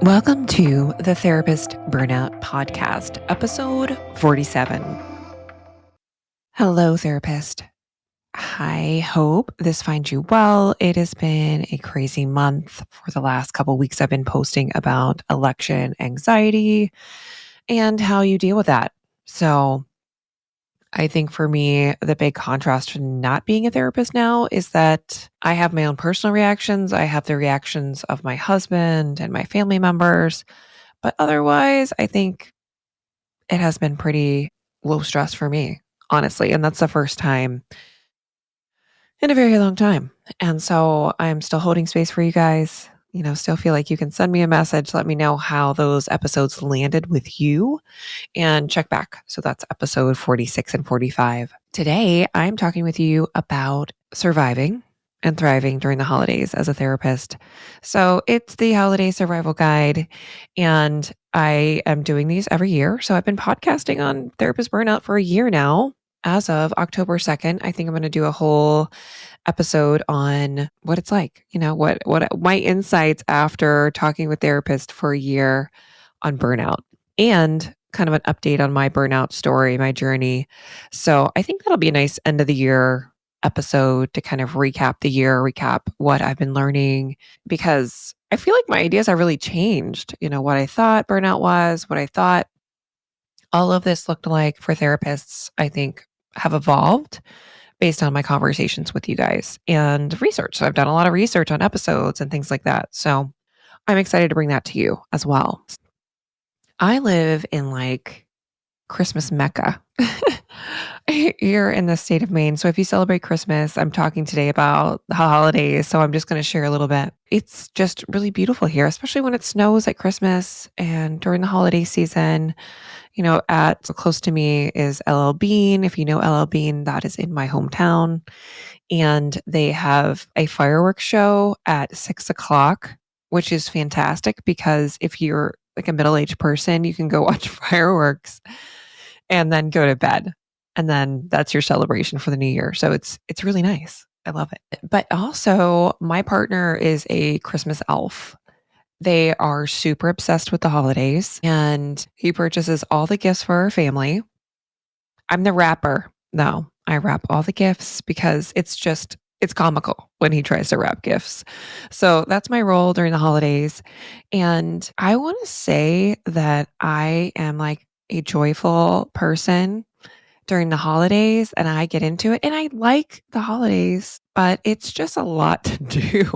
Welcome to the Therapist Burnout Podcast, episode 47. Hello, therapist. I hope this finds you well. It has been a crazy month. For the last couple of weeks, I've been posting about election anxiety and how you deal with that. So, I think for me, the big contrast to not being a therapist now is that I have my own personal reactions. I have the reactions of my husband and my family members. But otherwise, I think it has been pretty low stress for me, honestly. And that's the first time in a very long time. And so I'm still holding space for you guys. Still feel like you can send me a message, let me know how those episodes landed with you and check back. So that's episode 46 and 45. Today, I'm talking with you about surviving and thriving during the holidays as a therapist. So it's the holiday survival guide, and I am doing these every year. So I've been podcasting on therapist burnout for a year now. As of October 2nd, I think I'm going to do a whole episode on what it's like, what my insights after talking with therapists for a year on burnout, and kind of an update on my burnout story, my journey. So I think that'll be a nice end of the year episode to kind of recap the year, recap what I've been learning, because I feel like my ideas have really changed. What I thought burnout was, what I thought all of this looked like for therapists, I think have evolved based on my conversations with you guys and research. So I've done a lot of research on episodes and things like that. So I'm excited to bring that to you as well. I live in Christmas Mecca here in the state of Maine. So if you celebrate Christmas, I'm talking today about the holidays. So I'm just going to share a little bit. It's just really beautiful here, especially when it snows at Christmas and during the holiday season. At close to me is LL Bean. If you know LL Bean, that is in my hometown. And they have a fireworks show at 6 o'clock, which is fantastic because if you're like a middle-aged person, you can go watch fireworks and then go to bed. And then that's your celebration for the new year. So it's really nice. I love it. But also, my partner is a Christmas elf. They are super obsessed with the holidays, and he purchases all the gifts for our family. I'm the wrapper. No, I wrap all the gifts because it's comical when he tries to wrap gifts. So that's my role during the holidays. And I want to say that I am like a joyful person during the holidays, and I get into it, and I like the holidays, but it's just a lot to do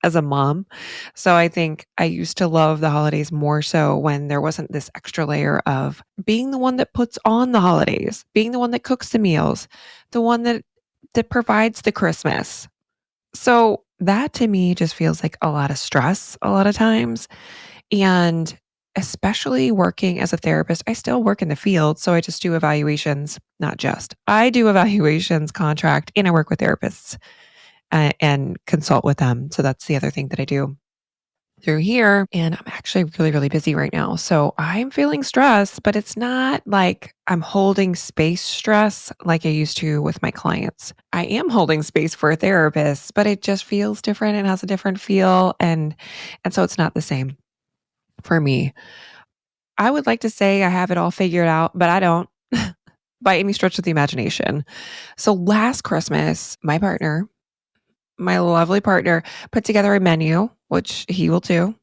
as a mom. So I think I used to love the holidays more so when there wasn't this extra layer of being the one that puts on the holidays, being the one that cooks the meals, the one that provides the Christmas. So that to me just feels like a lot of stress a lot of times. And especially working as a therapist, I still work in the field. So I just do evaluations, I do evaluations, contract, and I work with therapists and consult with them. So that's the other thing that I do through here. And I'm actually really, really busy right now. So I'm feeling stressed, but it's not like I'm holding space stress like I used to with my clients. I am holding space for a therapist, but it just feels different and has a different feel. And so it's not the same for me. I would like to say I have it all figured out, but I don't by any stretch of the imagination. So last Christmas, my lovely partner, put together a menu, which he will do,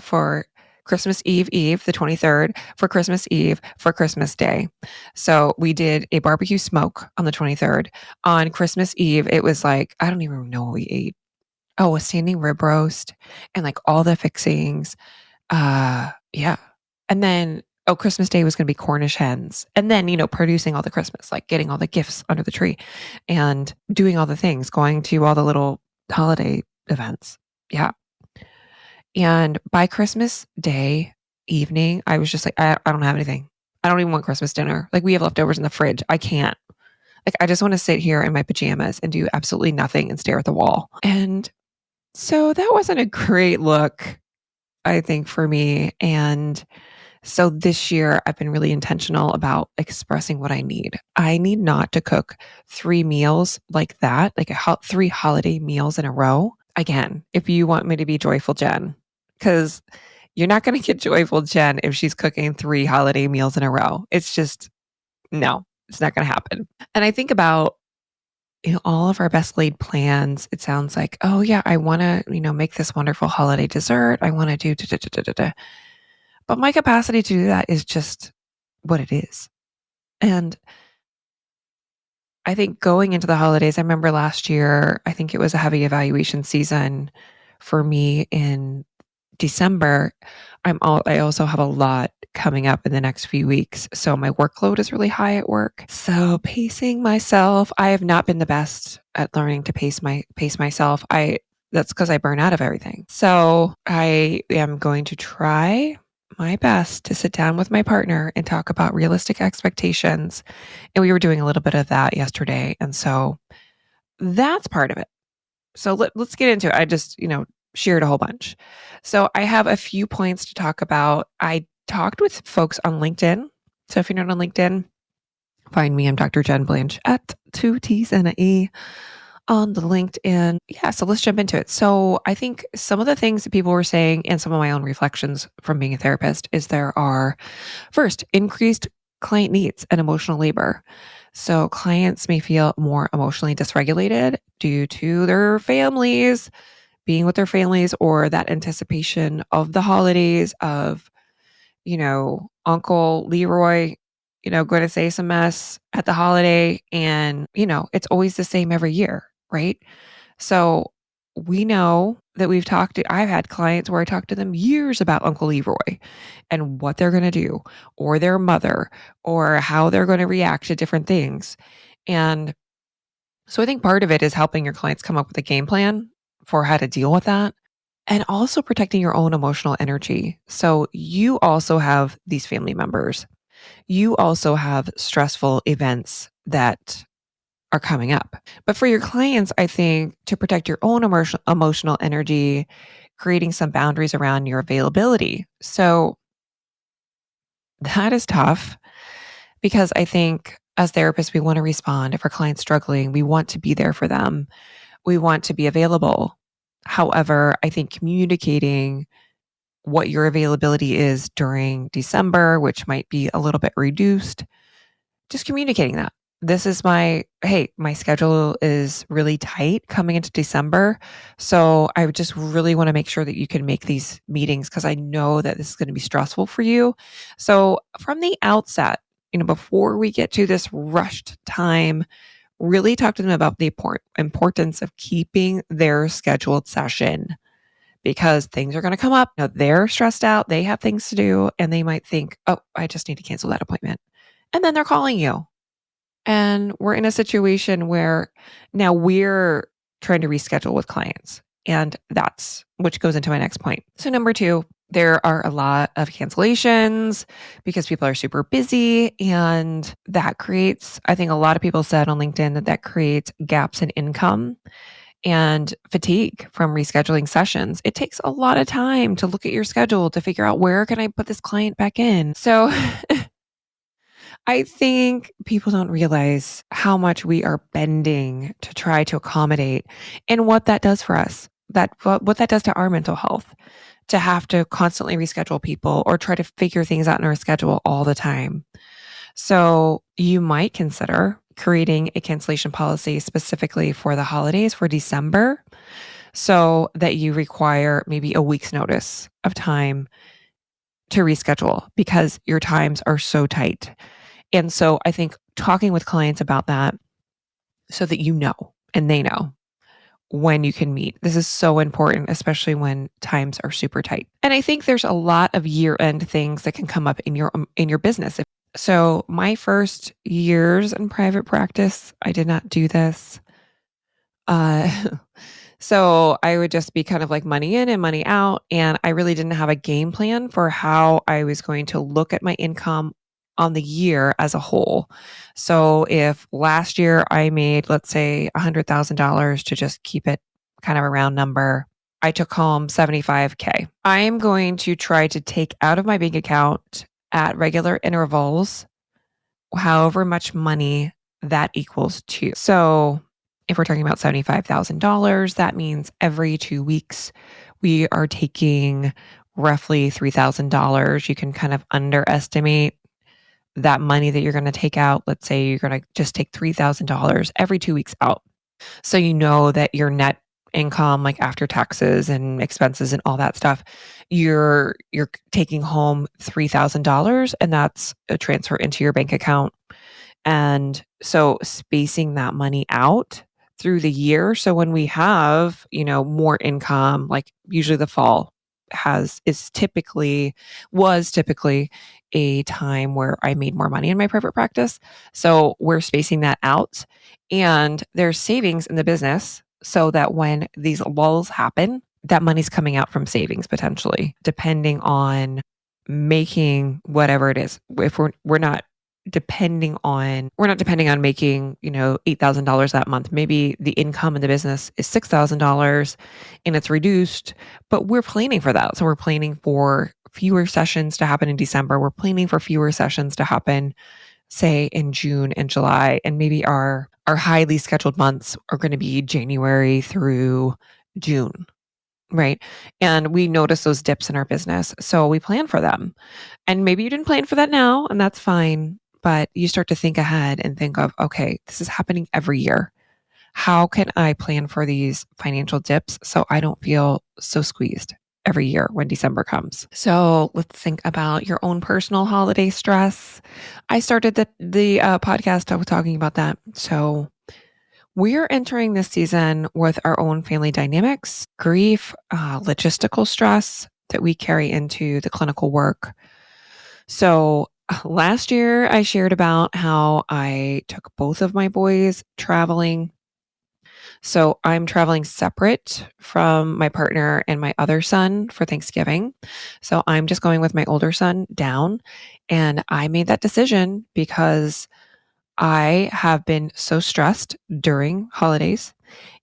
for Christmas Eve, the 23rd, for Christmas Eve, for Christmas Day. So we did a barbecue smoke on the 23rd. On Christmas Eve, it was like, I don't even know what we ate. Oh, a standing rib roast and like all the fixings. Yeah. And then, Christmas Day was going to be Cornish hens. And then, producing all the Christmas, like getting all the gifts under the tree and doing all the things, going to all the little holiday events. Yeah. And by Christmas Day evening, I was just like, I don't have anything. I don't even want Christmas dinner. Like we have leftovers in the fridge. I can't. Like I just want to sit here in my pajamas and do absolutely nothing and stare at the wall. And so that wasn't a great look, I think, for me. And so this year, I've been really intentional about expressing what I need. I need not to cook 3 meals like that, like 3 holiday meals in a row. Again, if you want me to be joyful, Jen, because You're not going to get joyful Jen if she's cooking 3 holiday meals in a row. It's just no, it's not going to happen. And I think about all of our best laid plans. It sounds like, oh yeah, I want to, make this wonderful holiday dessert. I want to do da, da, da, da, da, da. But my capacity to do that is just what it is. And I think going into the holidays, I remember last year, I think it was a heavy evaluation season for me in December. I also have a lot coming up in the next few weeks. So my workload is really high at work. So pacing myself, I have not been the best at learning to pace myself. That's because I burn out of everything. So I am going to try my best to sit down with my partner and talk about realistic expectations. And we were doing a little bit of that yesterday. And so that's part of it. So let's get into it. I just, shared a whole bunch. So I have a few points to talk about. I talked with folks on LinkedIn. So if you're not on LinkedIn, find me. I'm Dr. Jen Blanche at 2T's and an E on the LinkedIn. Yeah, so let's jump into it. So I think some of the things that people were saying and some of my own reflections from being a therapist is there are, first, increased client needs and emotional labor. So clients may feel more emotionally dysregulated due to their families, being with their families, or that anticipation of the holidays of, Uncle Leroy, going to say some mess at the holiday. And, it's always the same every year, right? So we know that I've had clients where I talked to them years about Uncle Leroy and what they're going to do, or their mother, or how they're going to react to different things. And so I think part of it is helping your clients come up with a game plan for how to deal with that, and also protecting your own emotional energy. So you also have these family members. You also have stressful events that are coming up. But for your clients, I think to protect your own emotional energy, creating some boundaries around your availability. So that is tough because I think as therapists, we want to respond. If our client's struggling, we want to be there for them. We want to be available. However, I think communicating what your availability is during December, which might be a little bit reduced, just communicating that. My schedule is really tight coming into December. So I would just really want to make sure that you can make these meetings because I know that this is going to be stressful for you. So from the outset, before we get to this rushed time, really talk to them about the importance of keeping their scheduled session because things are going to come up. They're stressed out, they have things to do, and they might think, oh, I just need to cancel that appointment. And then they're calling you. And we're in a situation where now we're trying to reschedule with clients. And that's which goes into my next point. So, number two, there are a lot of cancellations because people are super busy. And that creates, I think a lot of people said on LinkedIn that creates gaps in income and fatigue from rescheduling sessions. It takes a lot of time to look at your schedule to figure out where can I put this client back in. So I think people don't realize how much we are bending to try to accommodate and what that does for us. What that does to our mental health to have to constantly reschedule people or try to figure things out in our schedule all the time. So you might consider creating a cancellation policy specifically for the holidays for December so that you require maybe a week's notice of time to reschedule because your times are so tight. And so I think talking with clients about that so that and they know when you can meet. This is so important, especially when times are super tight. And I think there's a lot of year-end things that can come up in your business. So my first years in private practice, I did not do this. Uh, so I would just be kind of like money in and money out. And I really didn't have a game plan for how I was going to look at my income on the year as a whole. So if last year I made, let's say, $100,000 to just keep it kind of a round number, I took home 75K. I am going to try to take out of my bank account at regular intervals however much money that equals to. So if we're talking about $75,000, that means every 2 weeks we are taking roughly $3,000, you can kind of underestimate that money that you're going to take out. Let's say you're going to just take $3,000 every 2 weeks out. So you know that your net income, like after taxes and expenses and all that stuff, you're taking home $3,000, and that's a transfer into your bank account. And so spacing that money out through the year. So when we have, more income, like usually the fall was typically a time where I made more money in my private practice. So we're spacing that out, and there's savings in the business so that when these lulls happen, that money's coming out from savings potentially, depending on making whatever it is. If we're not depending on making, $8,000 that month. Maybe the income in the business is $6,000 and it's reduced, but we're planning for that. So we're planning for fewer sessions to happen in December. We're planning for fewer sessions to happen, say, in June and July. And maybe our highly scheduled months are going to be January through June. Right. And we notice those dips in our business. So we plan for them. And maybe you didn't plan for that now, and that's fine. But you start to think ahead and think of, okay, this is happening every year. How can I plan for these financial dips so I don't feel so squeezed every year when December comes? So let's think about your own personal holiday stress. I started the podcast talking about that. So we're entering this season with our own family dynamics, grief, logistical stress that we carry into the clinical work. So last year, I shared about how I took both of my boys traveling. So I'm traveling separate from my partner and my other son for Thanksgiving. So I'm just going with my older son down. And I made that decision because I have been so stressed during holidays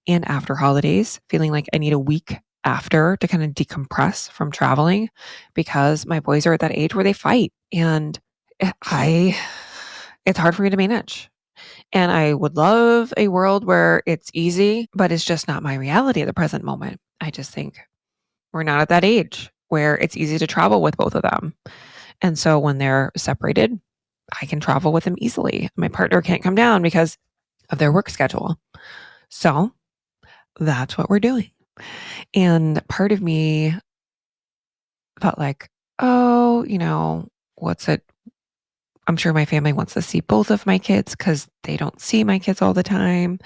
and after holidays, feeling like I need a week after to kind of decompress from traveling because my boys are at that age where they fight, and I it's hard for me to manage. And I would love a world where it's easy, but it's just not my reality at the present moment. I just think we're not at that age where it's easy to travel with both of them. And so when they're separated, I can travel with them easily. My partner can't come down because of their work schedule. So that's what we're doing. And part of me felt like, oh, what's it? I'm sure my family wants to see both of my kids because they don't see my kids all the time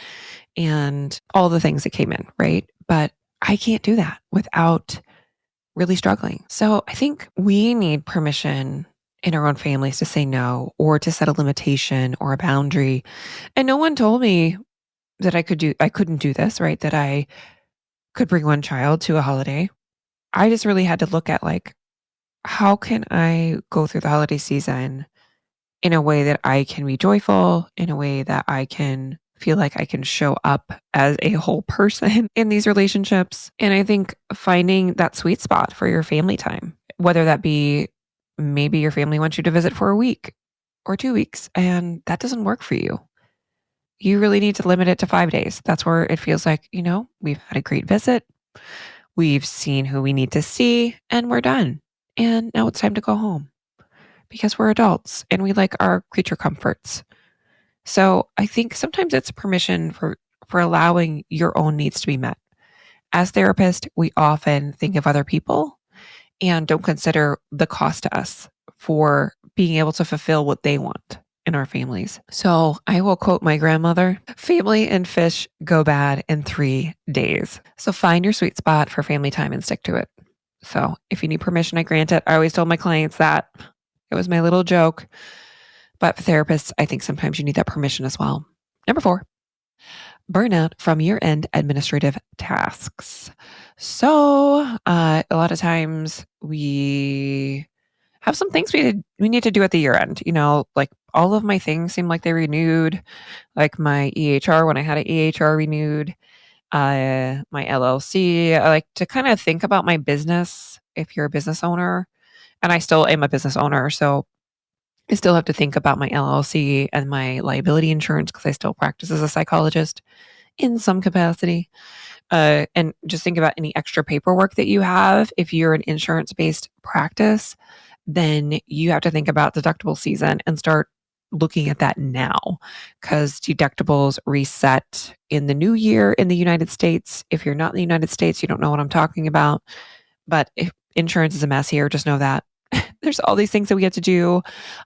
and all the things that came in, right? But I can't do that without really struggling. So I think we need permission in our own families to say no or to set a limitation or a boundary. And no one told me that I couldn't do this, right? That I could bring one child to a holiday. I just really had to look at, like, how can I go through the holiday season in a way that I can be joyful, in a way that I can feel like I can show up as a whole person in these relationships. And I think finding that sweet spot for your family time, whether that be maybe your family wants you to visit for a week or 2 weeks, and that doesn't work for you. You really need to limit it to 5 days. That's where it feels like, we've had a great visit. We've seen who we need to see, and we're done. And now it's time to go home because we're adults and we like our creature comforts. So I think sometimes it's permission for allowing your own needs to be met. As therapists, we often think of other people and don't consider the cost to us for being able to fulfill what they want in our families. So I will quote my grandmother: family and fish go bad in 3 days. So find your sweet spot for family time and stick to it. So if you need permission, I grant it. I always told my clients that. It was my little joke. But for therapists, I think sometimes you need that permission as well. Number 4, burnout from year-end administrative tasks. So a lot of times we have some things we need to do at the year end. Like all of my things seem like they renewed, like my EHR when I had an EHR renewed, my LLC. I like to kind of think about my business if you're a business owner, and I still am a business owner. So I still have to think about my LLC and my liability insurance because I still practice as a psychologist in some capacity. And just think about any extra paperwork that you have. If you're an insurance based practice, then you have to think about deductible season and start looking at that now because deductibles reset in the new year in the United States. If you're not in the United States, you don't know what I'm talking about. But if insurance is a mess here, just know that there's all these things that we have to do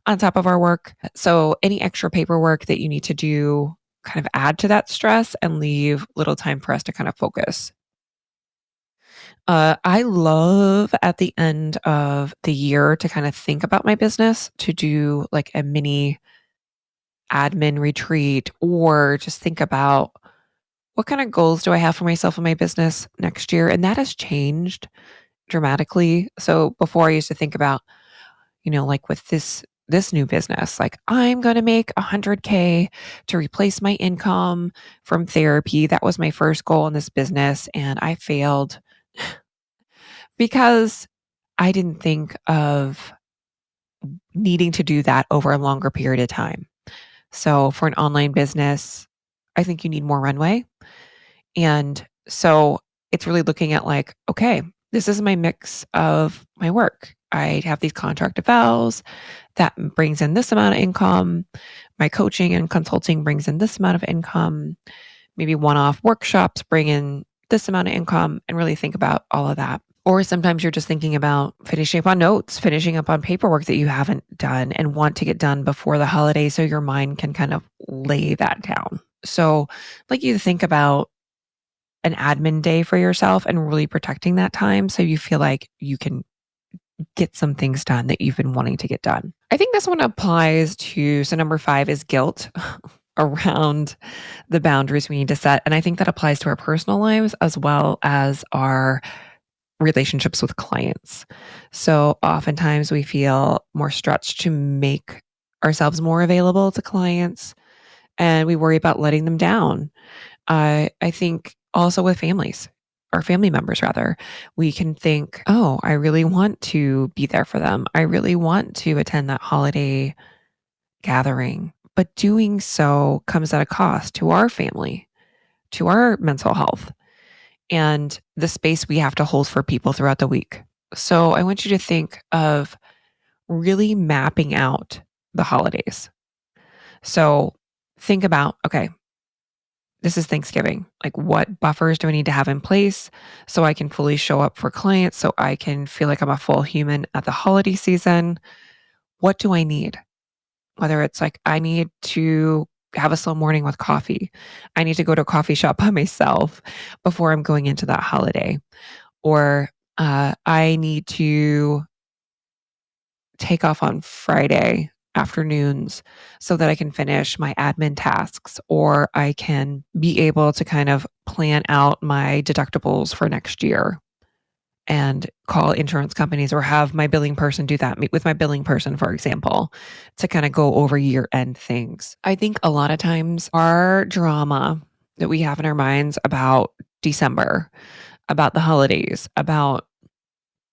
on top of our work. So any extra paperwork that you need to do kind of add to that stress and leave little time for us to kind of focus. I love at the end of the year to kind of think about my business, to do like a mini admin retreat or just think about what kind of goals do I have for myself and my business next year. And that has changed dramatically. So before I used to think about, like with this new business, like I'm going to make 100K to replace my income from therapy. That was my first goal in this business and I failed because I didn't think of needing to do that over a longer period of time. So for an online business, I think you need more runway. And so it's really looking at like, okay, this is my mix of my work. I have these contract evals that brings in this amount of income. My coaching and consulting brings in this amount of income. Maybe one-off workshops bring in this amount of income and really think about all of that. Or sometimes you're just thinking about finishing up on notes, finishing up on paperwork that you haven't done and want to get done before the holiday so your mind can kind of lay that down. So, like you think about an admin day for yourself and really protecting that time so you feel like you can get some things done that you've been wanting to get done. I think this one applies to, so number 5 is guilt around the boundaries we need to set. And I think that applies to our personal lives as well as our relationships with clients. So oftentimes we feel more stretched to make ourselves more available to clients and we worry about letting them down. I think also with families or family members rather, we can think, oh, I really want to be there for them. I really want to attend that holiday gathering. But doing so comes at a cost to our family, to our mental health, and the space we have to hold for people throughout the week. So I want you to think of really mapping out the holidays. So think about, okay, this is Thanksgiving. Like, what buffers do I need to have in place so I can fully show up for clients, so I can feel like I'm a full human at the holiday season? What do I need? Whether it's like, I need to have a slow morning with coffee. I need to go to a coffee shop by myself before I'm going into that holiday. Or I need to take off on Friday afternoons so that I can finish my admin tasks, or I can be able to kind of plan out my deductibles for next year and call insurance companies or have my billing person do that, meet with my billing person, for example, to kind of go over year end things. I think a lot of times our drama that we have in our minds about December, about the holidays, about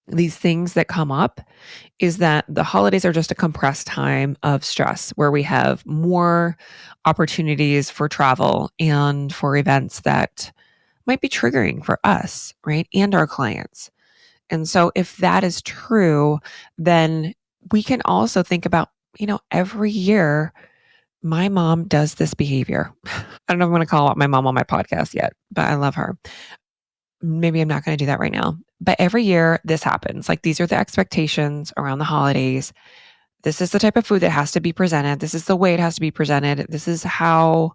these things that come up is that the holidays are just a compressed time of stress where we have more opportunities for travel and for events that might be triggering for us, right? And our clients. And so if that is true, then we can also think about, every year my mom does this behavior. I don't know if I'm going to call out my mom on my podcast yet, but I love her. Maybe I'm not going to do that right now. But every year this happens. Like these are the expectations around the holidays. This is the type of food that has to be presented. This is the way it has to be presented. This is how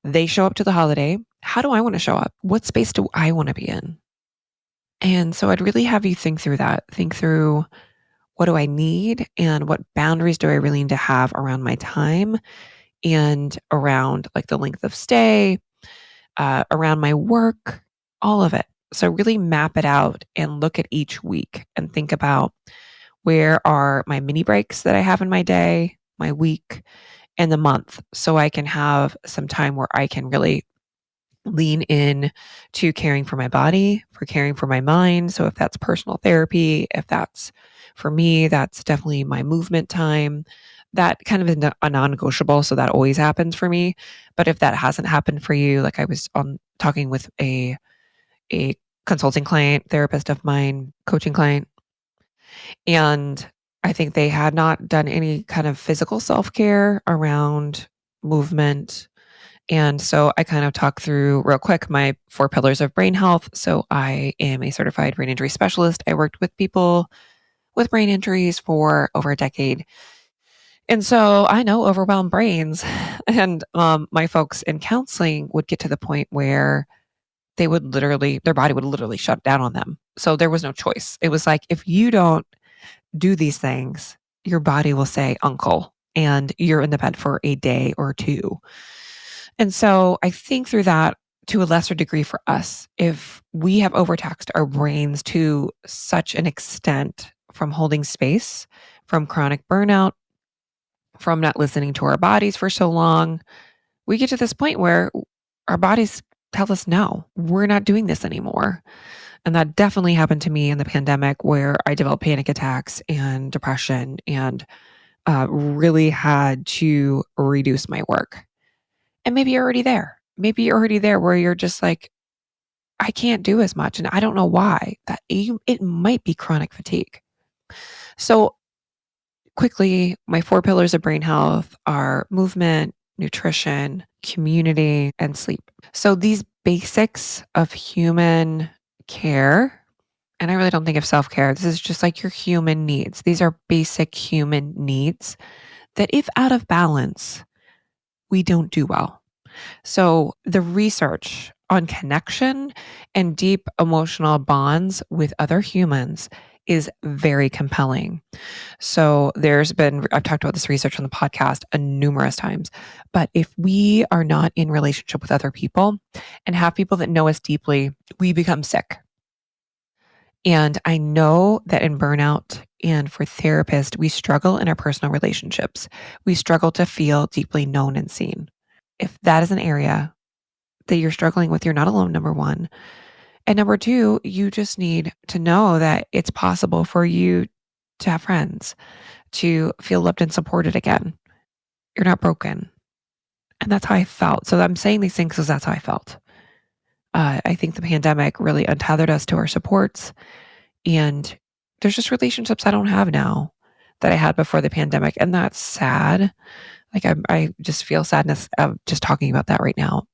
they show up to the holiday. How do I want to show up? What space do I want to be in? And so I'd really have you think through that. Think through, what do I need and what boundaries do I really need to have around my time and around like the length of stay, around my work, all of it. So really map it out and look at each week and think about, where are my mini breaks that I have in my day, my week, and the month, so I can have some time where I can really lean in to caring for my body, for caring for my mind. So if that's personal therapy, if that's for me, that's definitely my movement time. that kind of is a non-negotiable. So that always happens for me. But if that hasn't happened for you, like I was on talking with a consulting client, therapist of mine, coaching client, and I think they had not done any kind of physical self-care around movement. And so I kind of talk through real quick my 4 pillars of brain health. So I am a certified brain injury specialist. I worked with people with brain injuries for over a decade. And so I know overwhelmed brains. And my folks in counseling would get to the point where they would literally, their body would literally shut down on them. So there was no choice. It was like, if you don't do these things, your body will say uncle, and you're in the bed for a day or two. And so I think through that, to a lesser degree for us, if we have overtaxed our brains to such an extent from holding space, from chronic burnout, from not listening to our bodies for so long, we get to this point where our bodies tell us, no, we're not doing this anymore. And that definitely happened to me in the pandemic, where I developed panic attacks and depression, and really had to reduce my work. And maybe you're already there. Maybe you're already there where you're just like, I can't do as much. And I don't know why. It might be chronic fatigue. So quickly, my 4 pillars of brain health are movement, nutrition, community, and sleep. So these basics of human care, and I really don't think of self-care. This is just like your human needs. These are basic human needs that, if out of balance, we don't do well. So the research on connection and deep emotional bonds with other humans is very compelling. So I've talked about this research on the podcast numerous times, but if we are not in relationship with other people and have people that know us deeply, we become sick. And I know that in burnout and for therapists, we struggle in our personal relationships. We struggle to feel deeply known and seen. If that is an area that you're struggling with, you're not alone, number one. And number two, you just need to know that it's possible for you to have friends, to feel loved and supported again. You're not broken. And that's how I felt. So I'm saying these things because that's how I felt. I think the pandemic really untethered us to our supports. And there's just relationships I don't have now that I had before the pandemic. And that's sad. Like I just feel sadness of just talking about that right now.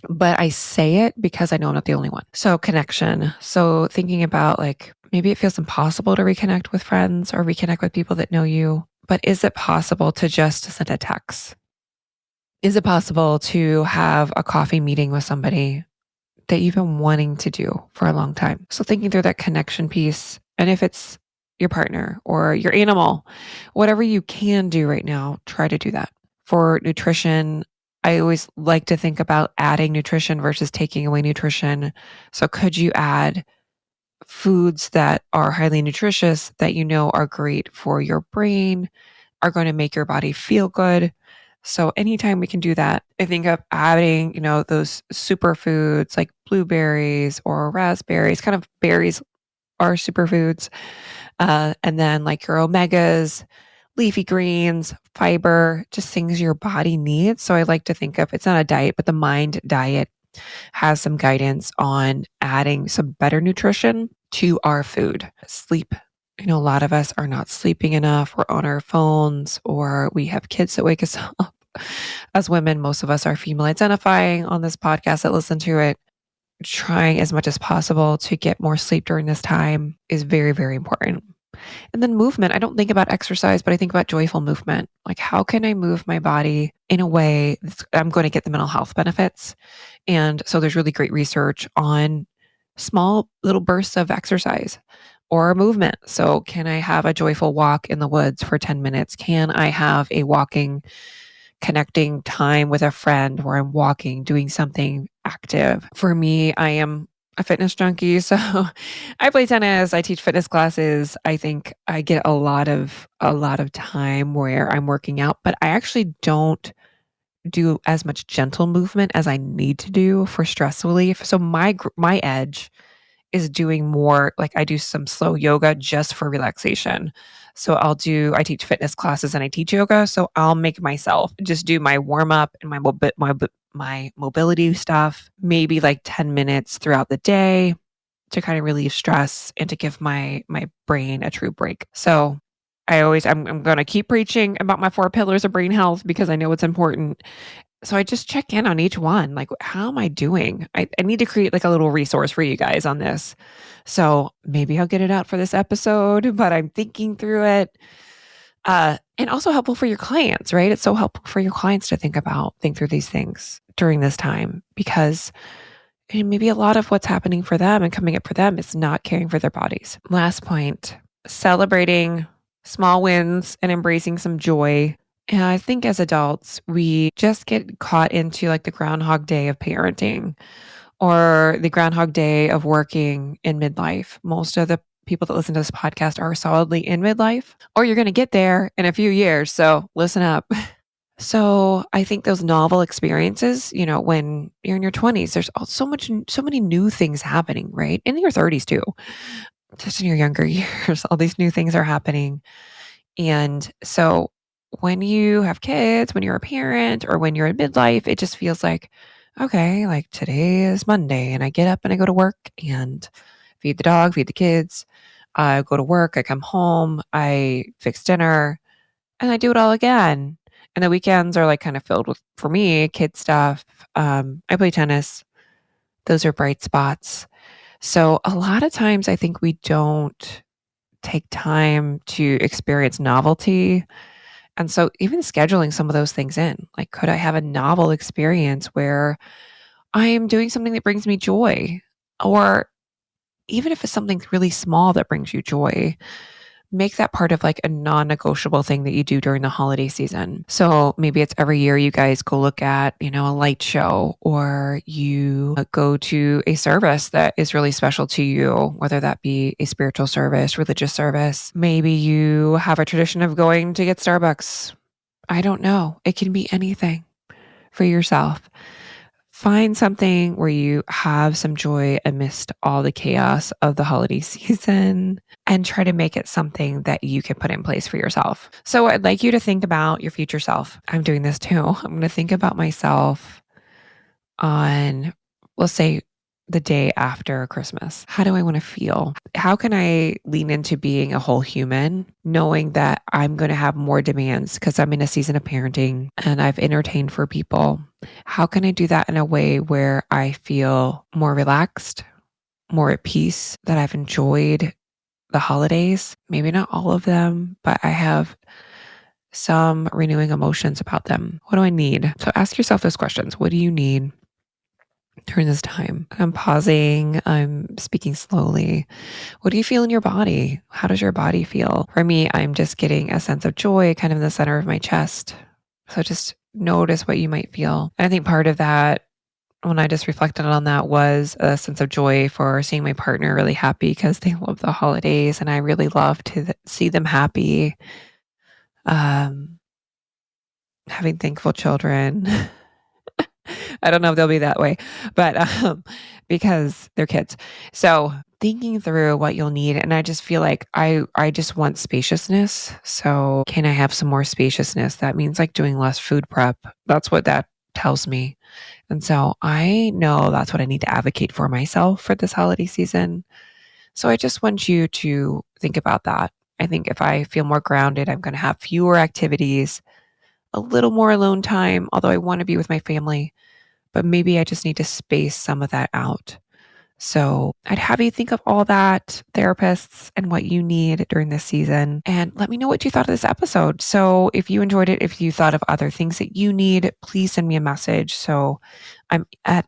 But I say it because I know I'm not the only one. So connection. So thinking about, like, maybe it feels impossible to reconnect with friends or reconnect with people that know you, but is it possible to just send a text? Is it possible to have a coffee meeting with somebody that you've been wanting to do for a long time? So thinking through that connection piece, and if it's your partner or your animal, whatever you can do right now, try to do that. For nutrition, I always like to think about adding nutrition versus taking away nutrition. So could you add foods that are highly nutritious that you know are great for your brain, are going to make your body feel good? So anytime we can do that, I think of adding, those superfoods like blueberries or raspberries. Kind of berries are superfoods. And then like your omegas, leafy greens, fiber, just things your body needs. So I like to think of, it's not a diet, but the Mind Diet has some guidance on adding some better nutrition to our food. Sleep. A lot of us are not sleeping enough. We're on our phones, or we have kids that wake us up. As women, most of us are female identifying on this podcast that listen to it. Trying as much as possible to get more sleep during this time is very, very important. And then movement. I don't think about exercise, but I think about joyful movement. Like, how can I move my body in a way that I'm going to get the mental health benefits? And so there's really great research on small little bursts of exercise or movement. So can I have a joyful walk in the woods for 10 minutes? Can I have a walking, connecting time with a friend where I'm walking, doing something active? For me, I am a fitness junkie. So I play tennis, I teach fitness classes. I think I get a lot of time where I'm working out, but I actually don't do as much gentle movement as I need to do for stress relief. So my edge is doing more, like I do some slow yoga just for relaxation. So I teach fitness classes and I teach yoga. So I'll make myself just do my warm up and my mobility stuff, maybe like 10 minutes throughout the day to kind of relieve stress and to give my brain a true break. So I'm going to keep preaching about my 4 pillars of brain health because I know it's important. So I just check in on each one. Like, how am I doing? I need to create like a little resource for you guys on this. So maybe I'll get it out for this episode, but I'm thinking through it. And also helpful for your clients, right? It's so helpful for your clients to think through these things during this time because maybe a lot of what's happening for them and coming up for them is not caring for their bodies. Last point, celebrating small wins and embracing some joy. And I think as adults, we just get caught into like the Groundhog Day of parenting or the Groundhog Day of working in midlife. Most of the people that listen to this podcast are solidly in midlife, or you're going to get there in a few years. So listen up. So I think those novel experiences, when you're in your 20s, there's so many new things happening, right? In your 30s too, just in your younger years, all these new things are happening. And so when you have kids, when you're a parent, or when you're in midlife, it just feels like, okay, like today is Monday and I get up and I go to work and feed the dog, feed the kids. I go to work, I come home, I fix dinner, and I do it all again. And the weekends are like kind of filled with, for me, kid stuff. I play tennis. Those are bright spots. So a lot of times I think we don't take time to experience novelty. And so even scheduling some of those things in, like, could I have a novel experience where I am doing something that brings me joy? Or even if it's something really small that brings you joy, make that part of like a non-negotiable thing that you do during the holiday season. So maybe it's every year you guys go look at, a light show or you go to a service that is really special to you, whether that be a spiritual service, religious service. Maybe you have a tradition of going to get Starbucks. I don't know. It can be anything for yourself. Find something where you have some joy amidst all the chaos of the holiday season and try to make it something that you can put in place for yourself. So I'd like you to think about your future self. I'm doing this too. I'm going to think about myself on, let's say, the day after Christmas. How do I want to feel? How can I lean into being a whole human, knowing that I'm going to have more demands because I'm in a season of parenting and I've entertained for people? How can I do that in a way where I feel more relaxed, more at peace, that I've enjoyed the holidays? Maybe not all of them, but I have some renewing emotions about them. What do I need? So ask yourself those questions. What do you need during this time? I'm pausing. I'm speaking slowly. What do you feel in your body? How does your body feel? For me, I'm just getting a sense of joy kind of in the center of my chest. So just notice what you might feel. And I think part of that, when I just reflected on that, was a sense of joy for seeing my partner really happy because they love the holidays and I really love to see them happy. Um, Having thankful children. I don't know if they'll be that way, but because they're kids. So thinking through what you'll need, and I just feel like I just want spaciousness. So can I have some more spaciousness? That means like doing less food prep. That's what that tells me. And so I know that's what I need to advocate for myself for this holiday season. So I just want you to think about that. I think if I feel more grounded, I'm going to have fewer activities, a little more alone time, although I want to be with my family, but maybe I just need to space some of that out. So I'd have you think of all that, therapists, and what you need during this season. And let me know what you thought of this episode. So if you enjoyed it, if you thought of other things that you need, please send me a message. So I'm at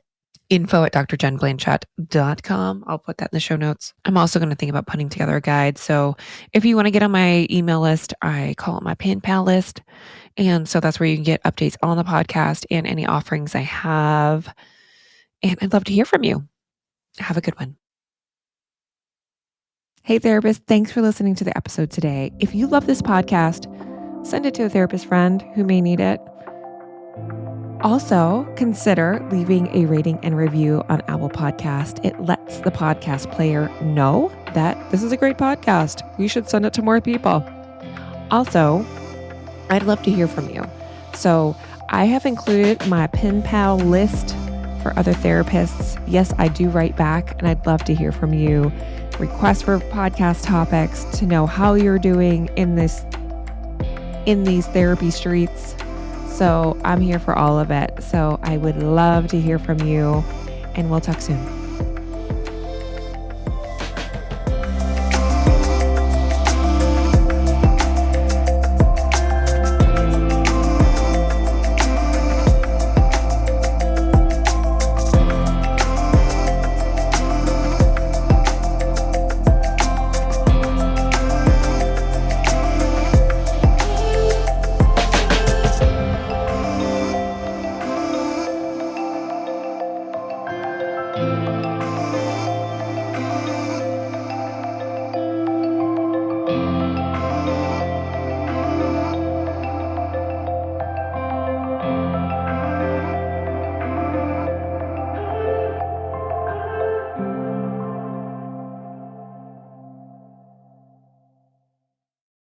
info@drjenblanchett.com. I'll put that in the show notes. I'm also going to think about putting together a guide. So if you want to get on my email list, I call it my pen pal list. And so that's where you can get updates on the podcast and any offerings I have. And I'd love to hear from you. Have a good one. Hey, therapist, thanks for listening to the episode today. If you love this podcast, send it to a therapist friend who may need it. Also, consider leaving a rating and review on Apple Podcast. It lets the podcast player know that this is a great podcast. We should send it to more people. Also, I'd love to hear from you. So I have included my pen pal list for other therapists. Yes, I do write back, and I'd love to hear from you. Requests for podcast topics, to know how you're doing in these therapy streets. So I'm here for all of it. So I would love to hear from you, and we'll talk soon.